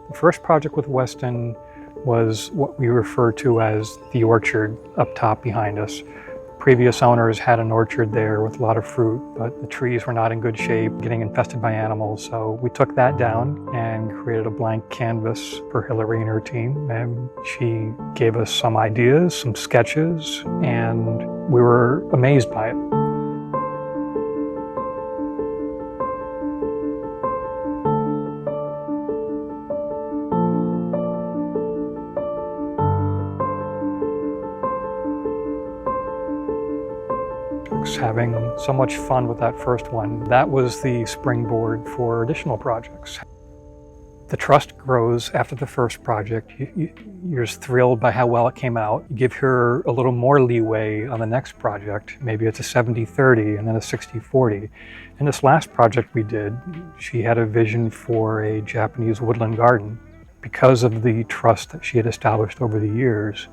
The first project with Weston was what we refer to as the orchard up top behind us. Previous owners had an orchard there with a lot of fruit, but the trees were not in good shape, getting infested by animals. So we took that down and created a blank canvas for Hilary and her team. And she gave us some ideas, some sketches, and we were amazed by it. Having so much fun with that first one. That was the springboard for additional projects. The trust grows after the first project. You're just thrilled by how well it came out. You give her a little more leeway on the next project. Maybe it's a 70-30 and then a 60-40. In this last project we did, she had a vision for a Japanese woodland garden. Because of the trust that she had established over the years,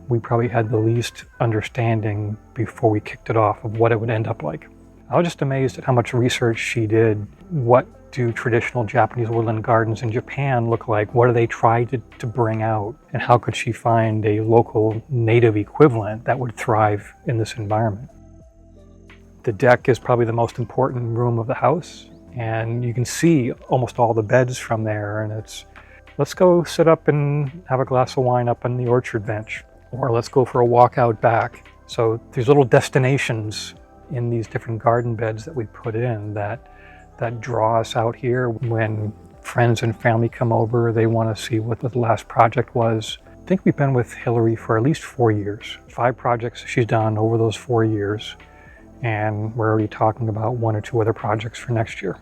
we probably had the least understanding before we kicked it off of what it would end up like. I was just amazed at how much research she did. What do traditional Japanese woodland gardens in Japan look like? What do they try to bring out? And how could she find a local native equivalent that would thrive in this environment? The deck is probably the most important room of the house, and you can see almost all the beds from there, and it's, let's go sit up and have a glass of wine up on the orchard bench. Or let's go for a walk out back. So there's little destinations in these different garden beds that we put in that draw us out here. When friends and family come over, they want to see what the last project was. I think we've been with Hilary for at least 4 years. 5 projects she's done over those 4 years. And we're already talking about 1 or 2 other projects for next year.